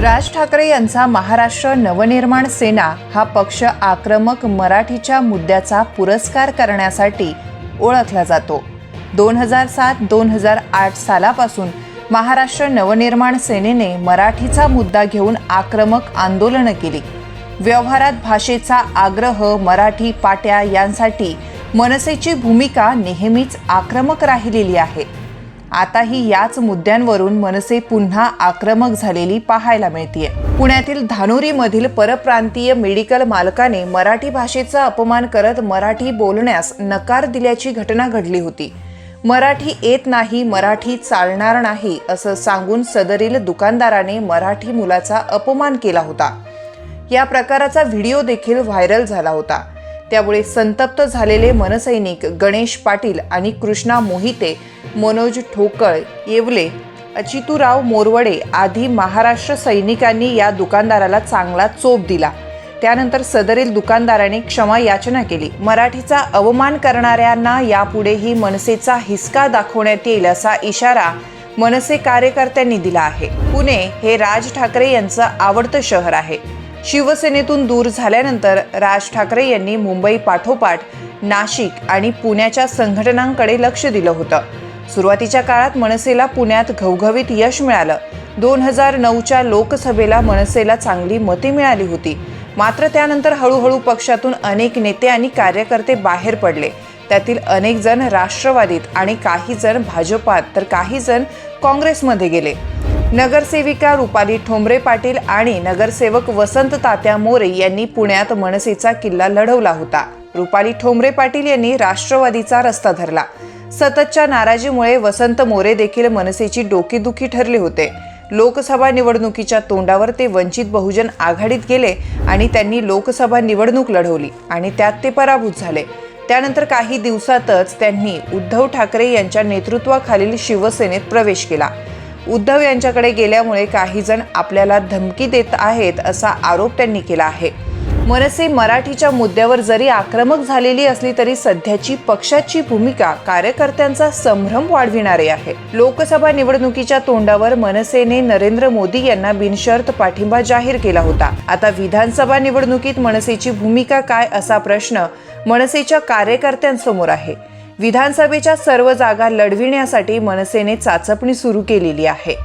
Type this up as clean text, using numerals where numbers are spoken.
राज ठाकरे यांचा महाराष्ट्र नवनिर्माण सेना हा पक्ष आक्रमक मराठीच्या मुद्द्याचा पुरस्कार करण्यासाठी ओळखला जातो। 2007-2008 सालापासून महाराष्ट्र नवनिर्माण सेनेने मराठीचा मुद्दा घेऊन आक्रमक आंदोलनं केली। व्यवहारात भाषेचा आग्रह, मराठी पाट्या यांसाठी मनसेची भूमिका नेहमीच आक्रमक राहिलेली आहे। आताही याच मुद्द्यांवरून मनसे पुन्हा आक्रमक झालेली पाहायला मिळते। पुण्यातील धानोरीमधील परप्रांतीय मेडिकल मालकाने मराठी भाषेचा अपमान करत मराठी बोलण्यास नकार दिल्याची घटना घडली होती। मराठी येत नाही, मराठी चालणार नाही असं सांगून सदरील दुकानदाराने मराठी मुलाचा अपमान केला होता। या प्रकाराचा व्हिडिओ देखील व्हायरल झाला होता। त्यामुळे संतप्त झालेले मनसैनिक गणेश पाटील आणि कृष्णा मोहिते, मनोज ठोकळ, येवले, अचितुराव मोरवडे आदी महाराष्ट्र सैनिकांनी या दुकानदाराला चांगला चोप दिला। त्यानंतर सदरील दुकानदाराने क्षमा याचना केली। मराठीचा अवमान करणाऱ्यांना यापुढेही मनसेचा हिसका दाखवण्यात येईल असा इशारा मनसे कार्यकर्त्यांनी दिला आहे। पुणे हे राज ठाकरे यांचं आवडतं शहर आहे। शिवसेनेतून दूर झाल्यानंतर राज ठाकरे यांनी मुंबई पाठोपाठ नाशिक आणि पुण्याच्या संघटनांकडे लक्ष दिलं होतं। सुरुवातीच्या काळात मनसेला पुण्यात घवघवीत यश मिळालं। 2009च्या लोकसभेला मनसेला चांगली मते मिळाली होती। मात्र त्यानंतर हळूहळू पक्षातून अनेक नेते आणि कार्यकर्ते बाहेर पडले। त्यातील अनेक जण राष्ट्रवादीत आणि काही जण भाजपात तर काही जण काँग्रेसमध्ये गेले। नगरसेविका रुपाली ठोंबरे पाटील आणि नगरसेवक वसंत तात्या मोरे यांनी पुण्यात मनसेचा किल्ला लढवला होता। रुपाली ठोंबरे पाटील यांनी राष्ट्रवादीचा रस्ता धरला। सततच्या नाराजीमुळे वसंत मोरे देखील मनसेची डोकेदुखी ठरले होते। लोकसभा निवडणुकीच्या तोंडावर ते वंचित बहुजन आघाडीत गेले आणि त्यांनी लोकसभा निवडणूक लढवली आणि त्यात ते पराभूत झाले। त्यानंतर काही दिवसातच त्यांनी उद्धव ठाकरे यांच्या नेतृत्वाखालील शिवसेनेत प्रवेश केला। उद्धव यांच्याकडे गेल्यामुळे काही जण आपल्याला धमकी देत आहेत असा आरोप त्यांनी केला आहे। मनसे मराठीच्या मुद्द्यावर जरी आक्रमक झालेली असली तरी सध्याची पक्षाची भूमिका कार्यकर्त्यांचा संभ्रम वाढविणारी आहे। लोकसभा निवडणुकीच्या तोंडावर मनसेने नरेंद्र मोदी यांना बिनशर्त पाठिंबा जाहीर केला होता। आता विधानसभा निवडणुकीत मनसेची भूमिका काय असा प्रश्न मनसेच्या कार्यकर्त्यांसमोर आहे। विधानसभेच्या सर्व जागा लढविण्यासाठी मनसेने चाचपणी सुरू केलेली आहे।